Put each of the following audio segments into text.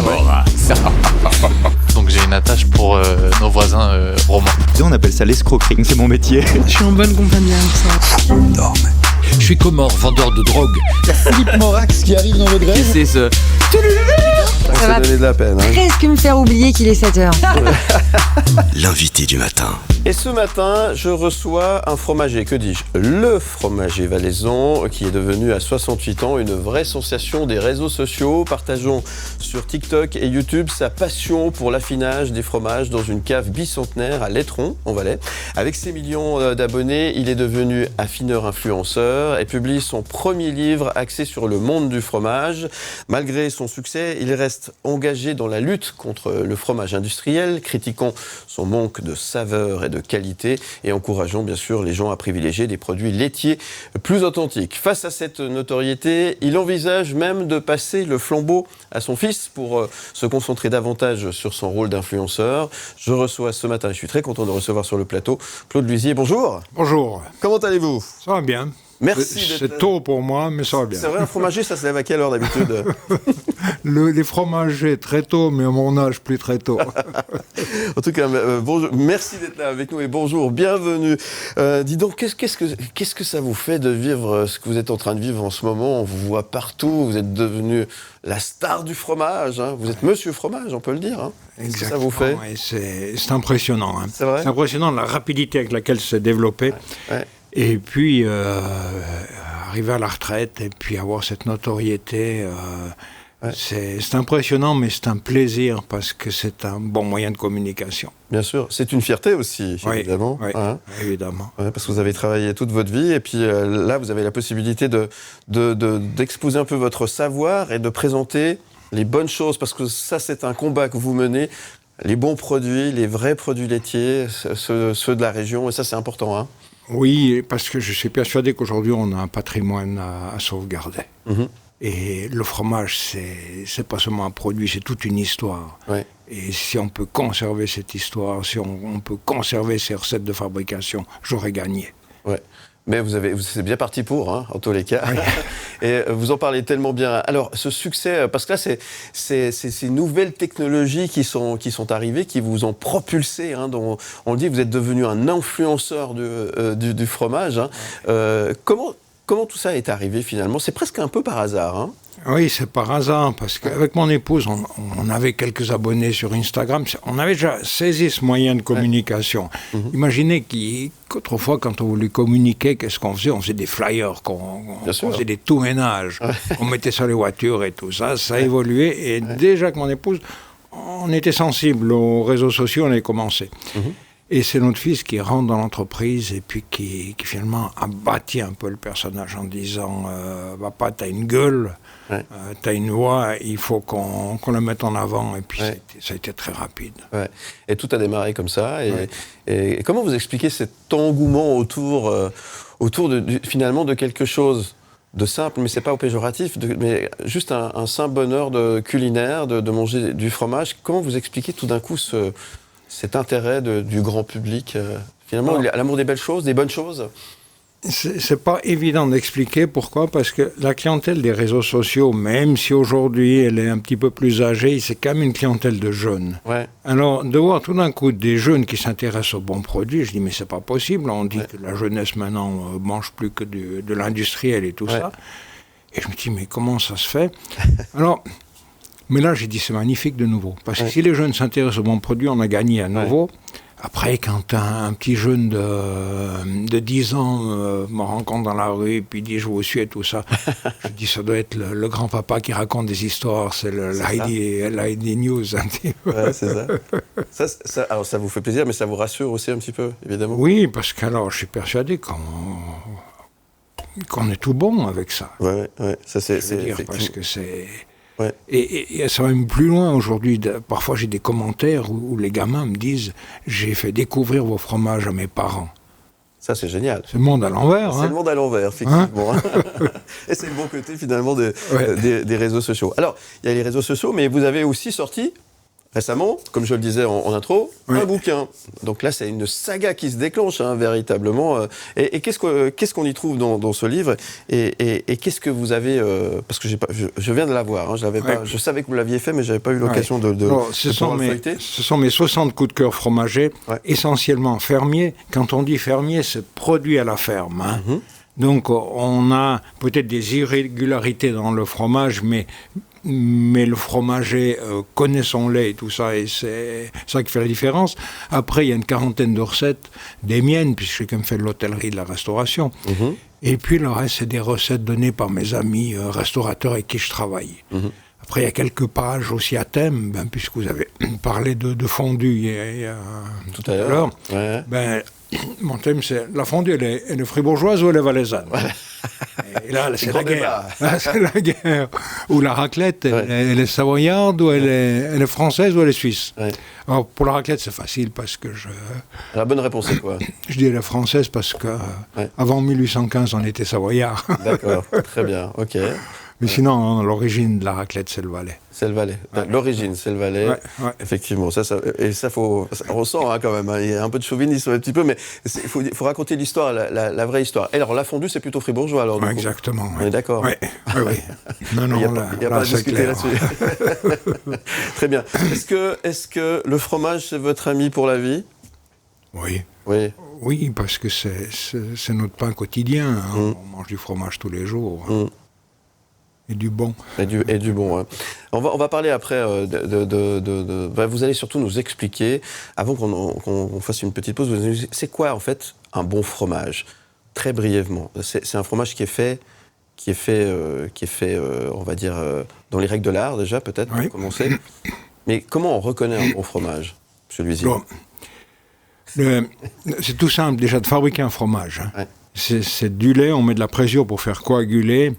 Morax. Donc j'ai une attache pour nos voisins romains. On appelle ça l'escroquerie, c'est mon métier. Je suis en bonne compagnie avec ça. Non, mais... Je suis Comore, vendeur de drogue. Philippe Morax qui arrive dans votre grève. C'est ce... Ça va donné de la peine. presque me faire oublier qu'il est 7h. L'invité du matin. Et ce matin, je reçois un fromager, que dis-je ? Le fromager valaisan, qui est devenu à 68 ans une vraie sensation des réseaux sociaux. Partageons sur TikTok et YouTube sa passion pour l'affinage des fromages dans une cave bicentenaire à Lettron, en Valais. Avec ses millions d'abonnés, il est devenu affineur-influenceur et publie son premier livre axé sur le monde du fromage. Malgré son succès, il reste engagé dans la lutte contre le fromage industriel, critiquant son manque de saveur et de qualité et encourageant bien sûr les gens à privilégier des produits laitiers plus authentiques. Face à cette notoriété, il envisage même de passer le flambeau à son fils pour se concentrer davantage sur son rôle d'influenceur. Je reçois ce matin, je suis très content de recevoir sur le plateau Claude Luisier. Bonjour. Bonjour. Comment allez-vous ? Ça va bien. Merci. C'est tôt pour moi, mais ça va bien. C'est vrai, un fromager, ça se lève à quelle heure d'habitude ? Les fromagers très tôt, mais à mon âge plus très tôt. En tout cas, bonjour, merci d'être là avec nous et bonjour, bienvenue. Dis donc, qu'est-ce que ça vous fait de vivre ce que vous êtes en train de vivre en ce moment ? On vous voit partout, vous êtes devenu la star du fromage, hein. Vous êtes monsieur fromage, on peut le dire. Hein. Qu'est-ce que ça vous fait ? Et c'est impressionnant. Hein. C'est vrai ? C'est impressionnant la rapidité avec laquelle c'est développé. Ouais. Et puis, arriver à la retraite et puis avoir cette notoriété, c'est impressionnant, mais c'est un plaisir parce que c'est un bon moyen de communication. Bien sûr, c'est une fierté aussi, évidemment. Oui, hein. Évidemment. Ouais, parce que vous avez travaillé toute votre vie et puis là, vous avez la possibilité d'exposer un peu votre savoir et de présenter les bonnes choses, parce que ça, c'est un combat que vous menez. Les bons produits, les vrais produits laitiers, ceux de la région, et ça, c'est important, hein. Oui, parce que je suis persuadé qu'aujourd'hui, on a un patrimoine à sauvegarder. Mm-hmm. Et le fromage, c'est pas seulement un produit, c'est toute une histoire. Ouais. Et si on peut conserver cette histoire, si on peut conserver ces recettes de fabrication, j'aurais gagné. Ouais. Mais c'est bien parti pour, hein, en tous les cas. Oui. Et vous en parlez tellement bien. Alors, ce succès, parce que là, c'est ces nouvelles technologies qui sont arrivées, qui vous ont propulsé. Hein, on le dit, vous êtes devenu un influenceur du fromage. Hein. Comment tout ça est arrivé finalement ? C'est presque un peu par hasard. Hein. Oui, c'est par hasard, parce qu'avec mon épouse, on avait quelques abonnés sur Instagram. On avait déjà saisi ce moyen de communication. Ouais. Mm-hmm. Imaginez qu'autrefois, quand on voulait communiquer, qu'est-ce qu'on faisait ? On faisait des flyers, on faisait des tout-ménages, on mettait sur les voitures et tout ça. Ça a évolué, et déjà avec mon épouse, on était sensible aux réseaux sociaux, on avait commencé. Mm-hmm. Et c'est notre fils qui rentre dans l'entreprise et puis qui finalement a bâti un peu le personnage en disant « Papa, t'as une gueule, t'as une voix, il faut qu'on la mette en avant. » Et puis ça a été très rapide. Ouais. Et tout a démarré comme ça. Et comment vous expliquez cet engouement autour finalement de quelque chose de simple, mais c'est pas au péjoratif, mais juste un simple bonheur culinaire de manger du fromage. Comment vous expliquez tout d'un coup cet intérêt du grand public, finalement, l'amour des belles choses, des bonnes choses ? C'est pas évident d'expliquer pourquoi, parce que la clientèle des réseaux sociaux, même si aujourd'hui elle est un petit peu plus âgée, c'est quand même une clientèle de jeunes. Ouais. Alors, de voir tout d'un coup des jeunes qui s'intéressent aux bons produits, je dis mais c'est pas possible, on dit que la jeunesse maintenant mange plus que de l'industriel et tout ça. Et je me dis mais comment ça se fait ? Alors... Mais là, j'ai dit, c'est magnifique de nouveau. Parce que si les jeunes s'intéressent aux bons produits, on a gagné à nouveau. Après, quand un petit jeune de 10 ans me rencontre dans la rue, puis dit, je vous suis et tout ça, je dis, ça doit être le grand-papa qui raconte des histoires, c'est l'Heidi News. Ouais, c'est ça. Alors, ça vous fait plaisir, mais ça vous rassure aussi un petit peu, évidemment. Oui, parce que alors, je suis persuadé qu'on est tout bon avec ça. Ouais, ça c'est dire, parce que c'est... Ouais. Et ça va même plus loin aujourd'hui. Parfois, j'ai des commentaires où les gamins me disent « J'ai fait découvrir vos fromages à mes parents ». Ça, c'est génial. C'est le monde à l'envers. C'est le monde à l'envers, effectivement. Et c'est le bon côté, finalement, des réseaux sociaux. Alors, il y a les réseaux sociaux, mais vous avez aussi sorti récemment, comme je le disais en intro, un bouquin. Donc là, c'est une saga qui se déclenche, véritablement. Et qu'est-ce qu'on y trouve dans ce livre et qu'est-ce que vous avez... parce que je viens de l'avoir, je savais que vous l'aviez fait, mais je n'avais pas eu l'occasion de ce sont mes 60 coups de cœur fromagers, essentiellement fermiers. Quand on dit fermier, c'est produit à la ferme. Donc on a peut-être des irrégularités dans le fromage, mais le fromager connaît son lait et tout ça, et c'est ça qui fait la différence. Après, il y a une quarantaine de recettes, des miennes, puisque j'ai quand même fait de l'hôtellerie, de la restauration. Et puis le reste, c'est des recettes données par mes amis restaurateurs avec qui je travaille. Après, il y a quelques pages aussi à thème, puisque vous avez parlé de fondue tout à l'heure. Mon thème, c'est la fondue, elle est fribourgeoise ou elle est valaisanne. Et là, c'est la guerre. Là, c'est la guerre. Ou la raclette, elle est savoyarde ou elle est française ou elle est suisse. Alors, pour la raclette, c'est facile parce que La bonne réponse, c'est quoi? Je dis elle est française parce que avant 1815, on était savoyard. D'accord, très bien, ok. Mais sinon, l'origine de la raclette, c'est le Valais. C'est le Valais. L'origine, c'est le Valais. Effectivement, ça on ressent quand même. Il y a un peu de chauvinisme un petit peu, mais il faut raconter l'histoire, la vraie histoire. Et alors, la fondue, c'est plutôt fribourgeois, alors. Exactement. On est d'accord. Oui. Non, il n'y a pas à discuter là-dessus. Très bien. Est-ce que le fromage, c'est votre ami pour la vie? Oui. Oui, parce que c'est notre pain quotidien. On mange du fromage tous les jours. Et du bon. Et du bon, On va parler après vous allez surtout nous expliquer, avant qu'on fasse une petite pause, c'est quoi en fait un bon fromage? Très brièvement. C'est un fromage qui est fait, on va dire, dans les règles de l'art déjà, peut-être, pour commencer. Mais comment on reconnaît un bon fromage, M. Luisier? C'est tout simple déjà de fabriquer un fromage. C'est du lait, on met de la présure pour faire coaguler.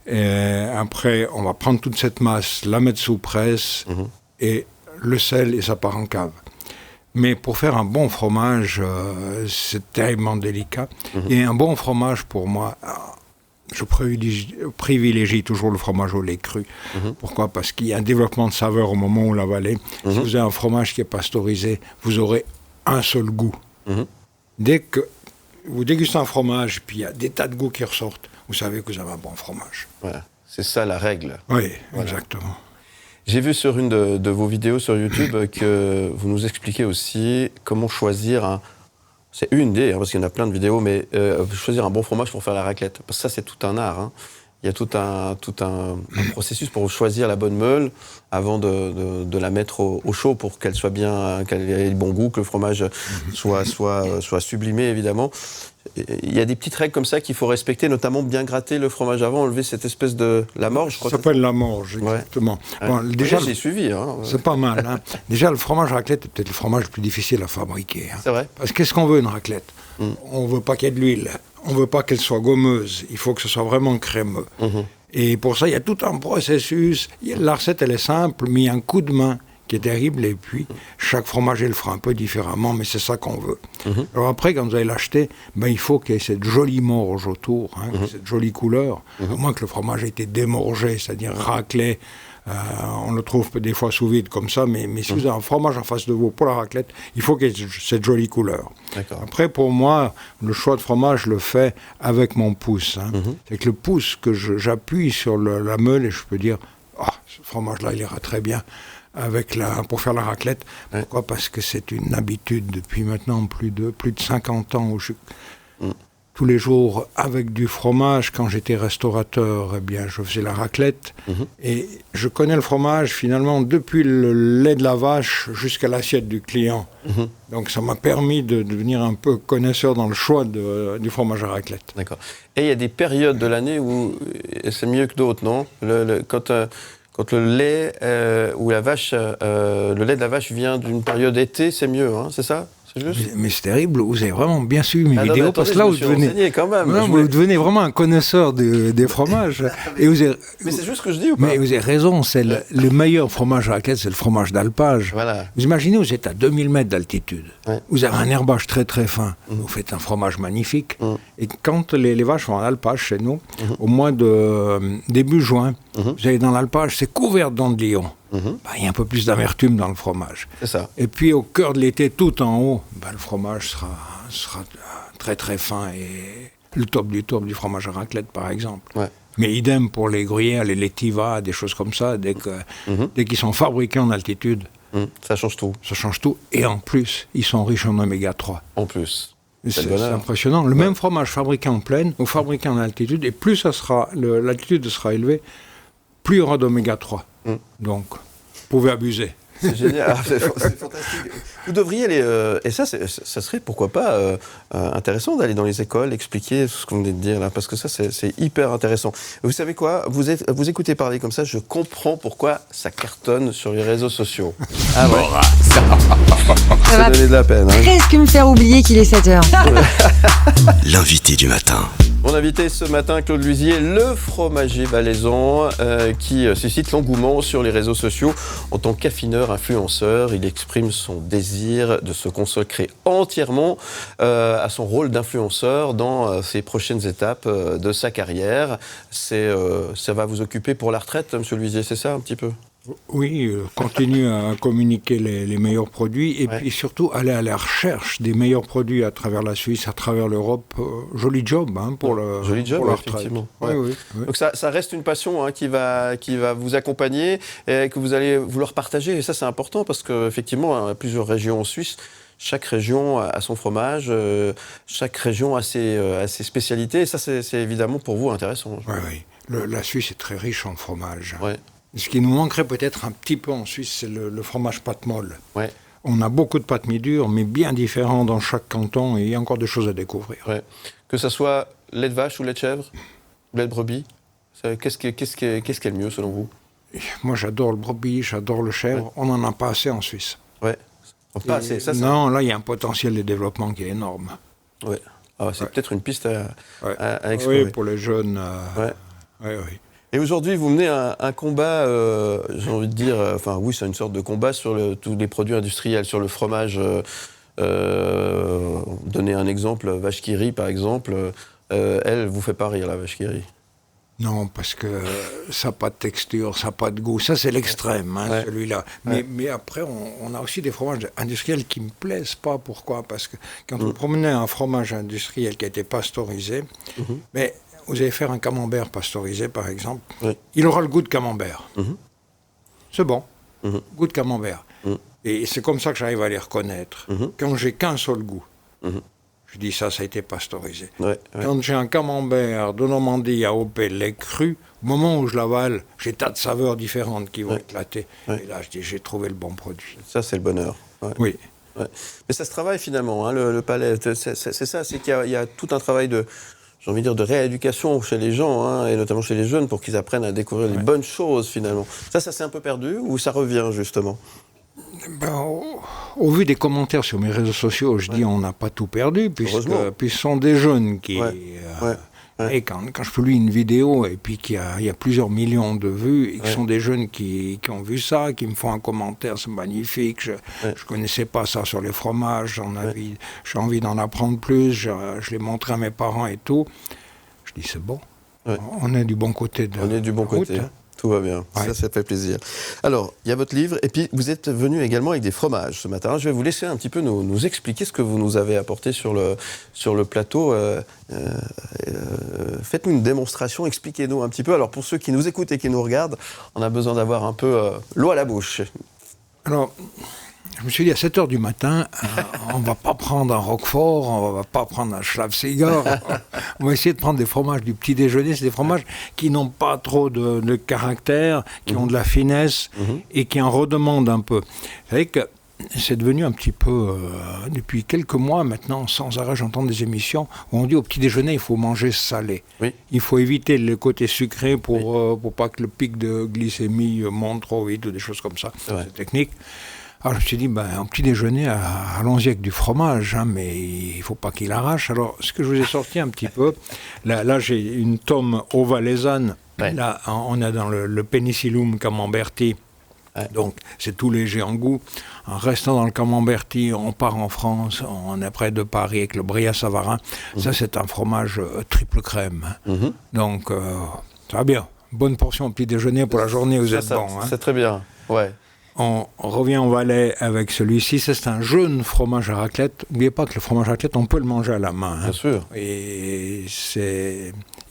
Et après, on va prendre toute cette masse, la mettre sous presse, et le sel, et ça part en cave. Mais pour faire un bon fromage, c'est terriblement délicat. Et un bon fromage, pour moi, je privilégie toujours le fromage au lait cru. Pourquoi? Parce qu'il y a un développement de saveur au moment où on l'avalez. Si vous avez un fromage qui est pasteurisé, vous aurez un seul goût. Dès que vous dégustez un fromage, puis il y a des tas de goûts qui ressortent, vous savez que vous avez un bon fromage. Voilà, c'est ça la règle. Oui, exactement. J'ai vu sur une de vos vidéos sur YouTube que vous nous expliquez aussi comment choisir c'est une idée, parce qu'il y en a plein de vidéos, mais choisir un bon fromage pour faire la raclette. Parce que ça, c'est tout un art. Il y a tout un processus pour choisir la bonne meule avant de la mettre au chaud pour qu'elle soit bien, qu'elle ait le bon goût, que le fromage soit sublimé, évidemment. Il y a des petites règles comme ça qu'il faut respecter, notamment bien gratter le fromage avant, enlever cette espèce de la morge, je crois. Ça s'appelle la morge, exactement. Bon, déjà, j'ai suivi. C'est pas mal. Déjà, le fromage raclette est peut-être le fromage le plus difficile à fabriquer. C'est vrai. Parce qu'est-ce qu'on veut, une raclette? On veut pas qu'il y ait de l'huile. On veut pas qu'elle soit gommeuse. Il faut que ce soit vraiment crémeux. Et pour ça, il y a tout un processus. La recette, elle est simple, mais il y a un coup de main qui est terrible, et puis chaque fromager le fera un peu différemment, mais c'est ça qu'on veut. Alors après, quand vous allez l'acheter, il faut qu'il y ait cette jolie morge autour, cette jolie couleur, à moins que le fromage ait été démorgé, c'est-à-dire raclé. On le trouve des fois sous vide comme ça, mais si vous avez un fromage en face de vous pour la raclette, il faut qu'il y ait cette jolie couleur. Après, pour moi, le choix de fromage, je le fais avec mon pouce. C'est avec le pouce que j'appuie sur la meule et je peux dire, ce fromage-là, il ira très bien pour faire la raclette. Pourquoi? Parce que c'est une habitude depuis maintenant plus de 50 ans où tous les jours avec du fromage. Quand j'étais restaurateur, je faisais la raclette. Et je connais le fromage finalement depuis le lait de la vache jusqu'à l'assiette du client. Donc ça m'a permis de devenir un peu connaisseur dans le choix du fromage à raclette. D'accord. Et il y a des périodes de l'année où c'est mieux que d'autres, non? Quand le lait ou la vache, le lait de la vache vient d'une période été, c'est mieux, c'est ça? C'est juste? Mais c'est terrible, vous avez vraiment bien suivi mes vidéos, parce que là, vous devenez vraiment un connaisseur des fromages. Mais c'est juste ce que je dis ou pas? Mais vous avez raison, c'est le meilleur fromage à raclette, c'est le fromage d'alpage. Voilà. Vous imaginez, vous êtes à 2000 mètres d'altitude, vous avez un herbage très très fin, vous faites un fromage magnifique, et quand les vaches font un alpage chez nous, au mois de début juin, vous allez dans l'alpage, c'est couvert d'andillons. il y a un peu plus d'amertume dans le fromage. C'est ça. Et puis au cœur de l'été, tout en haut, le fromage sera très très fin et le top du fromage à raclette par exemple. Ouais. Mais idem pour les gruyères, les lativas, des choses comme ça, dès qu'ils sont fabriqués en altitude. Ça change tout. Ça change tout. Et en plus, ils sont riches en oméga 3. En plus. C'est impressionnant. Le même fromage fabriqué en plaine ou fabriqué en altitude, et plus l'altitude sera élevée, plus il y aura d'oméga 3. Donc, vous pouvez abuser. C'est génial, c'est fantastique. Vous devriez aller, et ça serait pourquoi pas intéressant d'aller dans les écoles, expliquer ce que vous venez de dire là, parce que ça c'est hyper intéressant. Vous savez quoi, vous écoutez parler comme ça, je comprends pourquoi ça cartonne sur les réseaux sociaux. Ah ouais, ça va donnait de la peine. Hein. Presque me faire oublier qu'il est 7h. L'invité du matin. Mon invité ce matin, Claude Luisier, le fromager valaisan qui suscite l'engouement sur les réseaux sociaux. En tant qu'affineur, influenceur, il exprime son désir de se consacrer entièrement à son rôle d'influenceur dans ses prochaines étapes de sa carrière. Ça va vous occuper pour la retraite, monsieur Luisier, c'est ça un petit peu ? Oui, continue à communiquer les meilleurs produits et puis surtout aller à la recherche des meilleurs produits à travers la Suisse, à travers l'Europe. Joli job pour la retraite. Effectivement. Ouais. Oui. Donc ça reste une passion qui va vous accompagner et que vous allez vouloir partager. Et ça, c'est important parce qu'effectivement, il y a plusieurs régions en Suisse. Chaque région a son fromage, chaque région a ses spécialités. Et ça, c'est évidemment pour vous intéressant. Oui. La Suisse est très riche en fromage. Ouais. Ce qui nous manquerait peut-être un petit peu en Suisse, c'est le fromage pâte molle. Ouais. On a beaucoup de pâtes mi-dures, mais bien différents dans chaque canton, et il y a encore des choses à découvrir. Ouais. Que ce soit lait de vache ou lait de chèvre, ou lait de brebis, qu'est-ce qui est le mieux selon vous ? Moi, j'adore le brebis, j'adore le chèvre. Ouais. On n'en a pas assez en Suisse. Ouais. Pas assez, ça. Non, là, il y a un potentiel de développement qui est énorme. Ouais. C'est peut-être une piste à explorer. Oui, pour les jeunes. Oui. Et aujourd'hui, vous menez un combat, j'ai envie de dire, c'est une sorte de combat sur tous les produits industriels, sur le fromage. Donnez un exemple, vache qui rit, par exemple. Elle vous fait pas rire, la vache qui rit. Non, parce que ça n'a pas de texture, ça n'a pas de goût. Ça, c'est l'extrême, celui-là. Mais après, on a aussi des fromages industriels qui ne me plaisent pas. Pourquoi ? Parce que quand vous promenez un fromage industriel qui a été pasteurisé, mais vous allez faire un camembert pasteurisé, par exemple, il aura le goût de camembert. C'est bon, goût de camembert. Et c'est comme ça que j'arrive à les reconnaître. Quand j'ai qu'un seul goût, je dis ça a été pasteurisé. Quand j'ai un camembert de Normandie à AOP, lait cru, au moment où je l'avale, j'ai tas de saveurs différentes qui vont éclater. Et là, je dis, j'ai trouvé le bon produit. Ça, c'est le bonheur. Oui. Mais ça se travaille finalement, le palais. C'est ça, c'est qu'il y a tout un travail de rééducation chez les gens, et notamment chez les jeunes, pour qu'ils apprennent à découvrir les bonnes choses, finalement. Ça s'est un peu perdu, ou ça revient, justement ? Au vu des commentaires sur mes réseaux sociaux, je dis on n'a pas tout perdu, puisque ce sont des jeunes qui... Et quand je publie une vidéo, et puis qu'il y a plusieurs millions de vues, et que ce sont des jeunes qui ont vu ça, qui me font un commentaire, c'est magnifique, je ne connaissais pas ça sur les fromages, j'ai envie d'en apprendre plus, je l'ai montré à mes parents et tout. Je dis c'est bon, on est du bon côté de On est du bon côté. Tout va bien, ça fait plaisir. Alors, il y a votre livre, et puis vous êtes venu également avec des fromages ce matin. Je vais vous laisser un petit peu nous expliquer ce que vous nous avez apporté sur le plateau. Faites-nous une démonstration, expliquez-nous un petit peu. Alors, pour ceux qui nous écoutent et qui nous regardent, on a besoin d'avoir un peu l'eau à la bouche. Alors, je me suis dit à 7h du matin, on ne va pas prendre un Roquefort, on ne va pas prendre un Schlafziger, on va essayer de prendre des fromages du petit déjeuner. C'est des fromages qui n'ont pas trop de caractère, qui ont de la finesse et qui en redemandent un peu. Vous savez que c'est devenu un petit peu, depuis quelques mois maintenant, sans arrêt, j'entends des émissions où on dit au petit déjeuner, il faut manger salé. Il faut éviter le côté sucré pour pas que le pic de glycémie monte trop vite ou des choses comme ça. C'est technique. Alors je me suis dit, au petit déjeuner, allons-y avec du fromage, mais il ne faut pas qu'il arrache. Alors ce que je vous ai sorti un petit peu, là j'ai une tome au valaisanne, là on est dans le Penicillium camemberti, donc c'est tout léger en goût. En restant dans le camemberti, on part en France, on est près de Paris avec le Bria-Savarin. Ça c'est un fromage triple crème. Donc ça va bien. Bonne portion au petit déjeuner pour la journée, vous êtes bon. C'est très bien. Ouais. On revient au Valais avec celui-ci. C'est un jeune fromage à raclette. N'oubliez pas que le fromage à raclette, on peut le manger à la main. Bien sûr. Et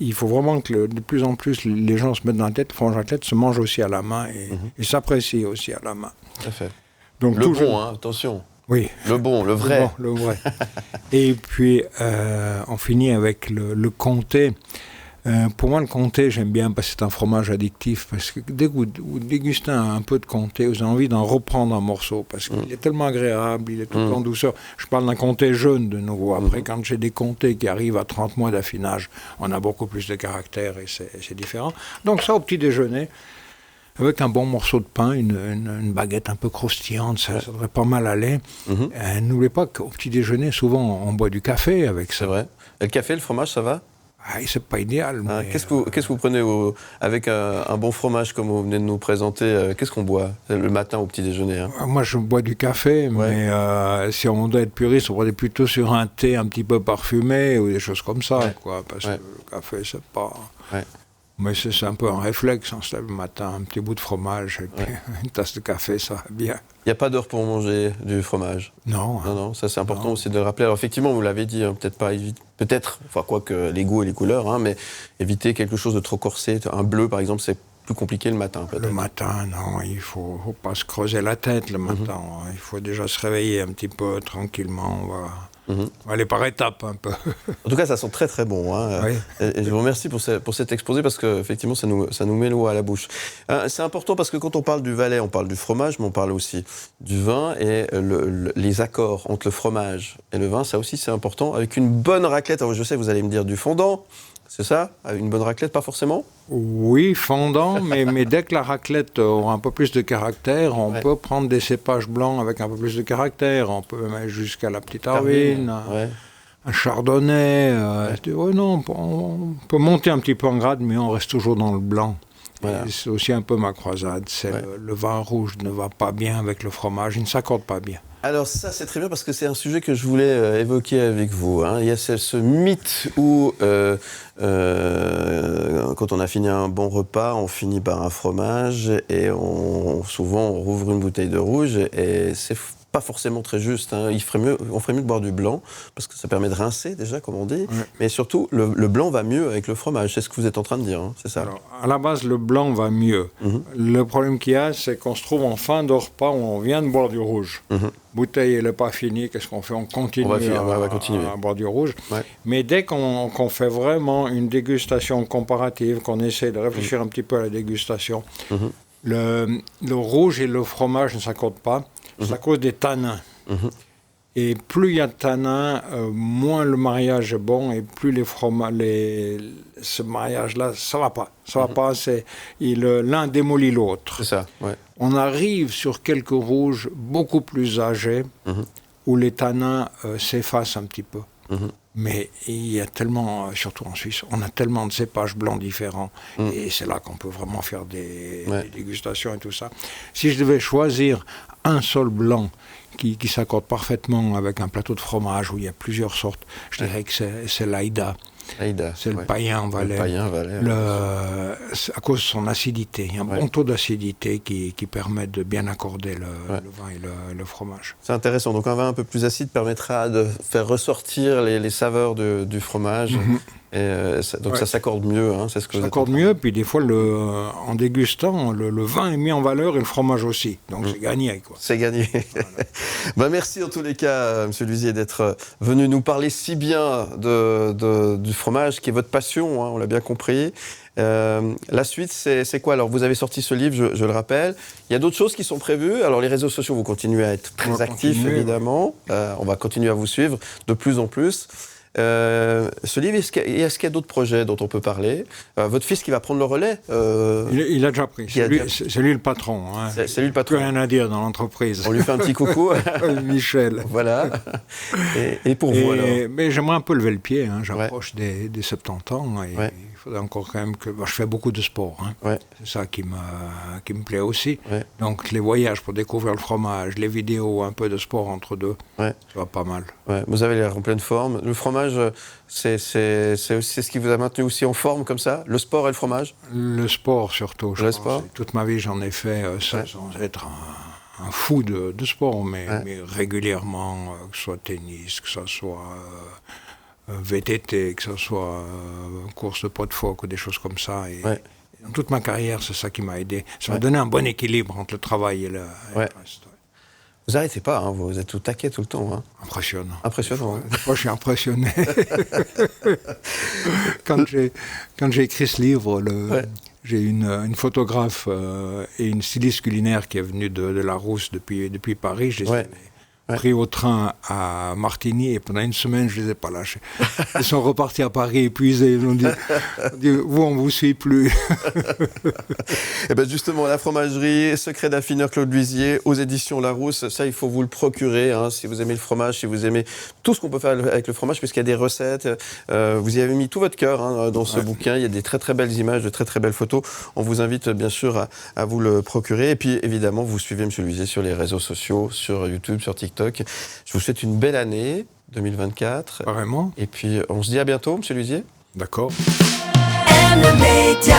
il faut vraiment que de plus en plus les gens se mettent dans la tête, le fromage à raclette se mange aussi à la main et s'apprécie aussi à la main. Tout à fait. Donc, le bon, hein, attention. Oui. Le bon, le vrai. Le vrai. Et puis, on finit avec le comté. Pour moi, le comté, j'aime bien parce que c'est un fromage addictif. Parce que dès que vous dégustez un peu de comté, vous avez envie d'en reprendre un morceau. Parce qu'il est tellement agréable, il est tout en douceur. Je parle d'un comté jeune de nouveau. Après, quand j'ai des comtés qui arrivent à 30 mois d'affinage, on a beaucoup plus de caractère et c'est différent. Donc ça, au petit déjeuner, avec un bon morceau de pain, une baguette un peu croustillante, ça devrait pas mal aller. N'oubliez pas qu'au petit déjeuner, souvent, on boit du café avec ça. C'est vrai. Et le café, le fromage, ça va ? C'est pas idéal. Mais qu'est-ce que vous prenez avec un bon fromage comme vous venez de nous présenter? Qu'est-ce qu'on boit le matin au petit déjeuner, hein? Moi, je bois du café, mais si on doit être puriste, on boit plutôt sur un thé un petit peu parfumé ou des choses comme ça, quoi. Parce que le café, c'est pas... Mais c'est un peu un réflexe, on se lève le matin, un petit bout de fromage et puis une tasse de café, ça va bien. Il n'y a pas d'heure pour manger du fromage? Non. Non, ça c'est important aussi de le rappeler. Alors effectivement, vous l'avez dit, hein, enfin quoi que les goûts et les couleurs, hein, mais éviter quelque chose de trop corsé. Un bleu par exemple, c'est plus compliqué le matin peut-être. Le matin, non, il faut pas se creuser la tête le matin. Il faut déjà se réveiller un petit peu tranquillement, on va aller par étapes un peu. En tout cas, ça sent très très bon. Hein. Oui. Et je vous remercie pour cet exposé parce qu'effectivement, ça nous met l'eau à la bouche. C'est important parce que quand on parle du Valais, on parle du fromage, mais on parle aussi du vin et les accords entre le fromage et le vin, ça aussi c'est important. Avec une bonne raclette, alors je sais, vous allez me dire du fondant. C'est ça? Une bonne raclette, pas forcément? Oui, fondant, mais dès que la raclette aura un peu plus de caractère, on peut prendre des cépages blancs avec un peu plus de caractère. On peut même jusqu'à la petite Arvine, un chardonnay. Non, on peut monter un petit peu en grade, mais on reste toujours dans le blanc. Voilà. C'est aussi un peu ma croisade. Le vin rouge ne va pas bien avec le fromage, il ne s'accorde pas bien. Alors ça, c'est très bien parce que c'est un sujet que je voulais évoquer avec vous. Hein. Il y a ce mythe où, quand on a fini un bon repas, on finit par un fromage et souvent on rouvre une bouteille de rouge et c'est pas forcément très juste. Hein. On ferait mieux de boire du blanc parce que ça permet de rincer déjà, comme on dit. Mais surtout, le blanc va mieux avec le fromage. C'est ce que vous êtes en train de dire, hein, c'est ça? Alors, à la base, le blanc va mieux. Le problème qu'il y a, c'est qu'on se trouve en fin de repas où on vient de boire du rouge. Bouteille, elle n'est pas finie. Qu'est-ce qu'on fait? On continue à boire du rouge. Mais dès qu'on fait vraiment une dégustation comparative, qu'on essaie de réfléchir un petit peu à la dégustation, le rouge et le fromage ne s'accordent pas. C'est à cause des tanins. Et plus il y a de tanins, moins le mariage est bon et plus ce mariage-là, ça va pas. Ça va pas, l'un démolit l'autre. C'est ça, On arrive sur quelques rouges beaucoup plus âgés où les tanins s'effacent un petit peu. Mais il y a tellement, surtout en Suisse, on a tellement de cépages blancs différents et c'est là qu'on peut vraiment faire des dégustations et tout ça. Si je devais choisir un seul blanc qui s'accorde parfaitement avec un plateau de fromage où il y a plusieurs sortes, je dirais que c'est l'Aïda. C'est le païen Valais. À cause de son acidité. Il y a un bon taux d'acidité qui permet de bien accorder le vin et le fromage. C'est intéressant. Donc un vin un peu plus acide permettra de faire ressortir les saveurs du fromage. Donc ça s'accorde mieux. Hein, c'est ce que ça s'accorde mieux. Puis des fois, en dégustant, le vin est mis en valeur et le fromage aussi. Donc c'est gagné, quoi. C'est gagné. Voilà. Merci en tous les cas, M. Luisier, d'être venu nous parler si bien du fromage, qui est votre passion, hein, on l'a bien compris. La suite, c'est quoi? Alors, vous avez sorti ce livre, je le rappelle. Il y a d'autres choses qui sont prévues. Alors, les réseaux sociaux, vous continuez à être très actifs, évidemment. On va continuer à vous suivre de plus en plus. Ce livre, est-ce qu'il y a d'autres projets dont on peut parler? Votre fils qui va prendre le relais il a déjà pris. C'est lui le patron. Hein. C'est lui le patron. Rien à dire dans l'entreprise. On lui fait un petit coucou. Michel. Voilà. Et pour vous alors? Mais j'aimerais un peu lever le pied. Hein. J'approche des 70 ans. Il faudrait encore quand même que... je fais beaucoup de sport. Hein. Ouais. C'est ça qui me plaît aussi. Ouais. Donc les voyages pour découvrir le fromage, les vidéos, un peu de sport entre deux, ouais. ça va pas mal. Ouais. Vous avez l'air en pleine forme. Le fromage, c'est ce qui vous a maintenu aussi en forme comme ça? Le sport et le fromage? Le sport surtout. Le sport? Toute ma vie j'en ai fait sans être un fou de sport, mais régulièrement, que ce soit tennis, que ce soit VTT, que ce soit course de pot de phoque ou des choses comme ça. Et dans toute ma carrière, c'est ça qui m'a aidé. Ça m'a donné un bon équilibre entre le travail et le reste. Vous n'arrêtez pas, hein, vous êtes au taquet tout le temps. Hein. Impressionnant. Impressionnant. Des fois, je suis impressionné. Quand j'ai écrit ce livre, j'ai une photographe et une styliste culinaire qui est venue de Larousse depuis Paris. Je les ai pris au train à Martigny et pendant une semaine, je ne les ai pas lâchés. Ils sont repartis à Paris épuisés. Ils ont dit vous, on ne vous suit plus. Et bien justement, la fromagerie Secret d'affineur Claude Luisier aux éditions Larousse, ça il faut vous le procurer hein, si vous aimez le fromage, si vous aimez tout ce qu'on peut faire avec le fromage, puisqu'il y a des recettes. Vous y avez mis tout votre cœur hein, dans ce bouquin. Il y a des très très belles images, de très très belles photos. On vous invite bien sûr à vous le procurer. Et puis évidemment, vous suivez M. Luisier sur les réseaux sociaux, sur YouTube, sur TikTok. Je vous souhaite une belle année 2024. Vraiment. Et puis on se dit à bientôt, M. Luisier. D'accord. M Média.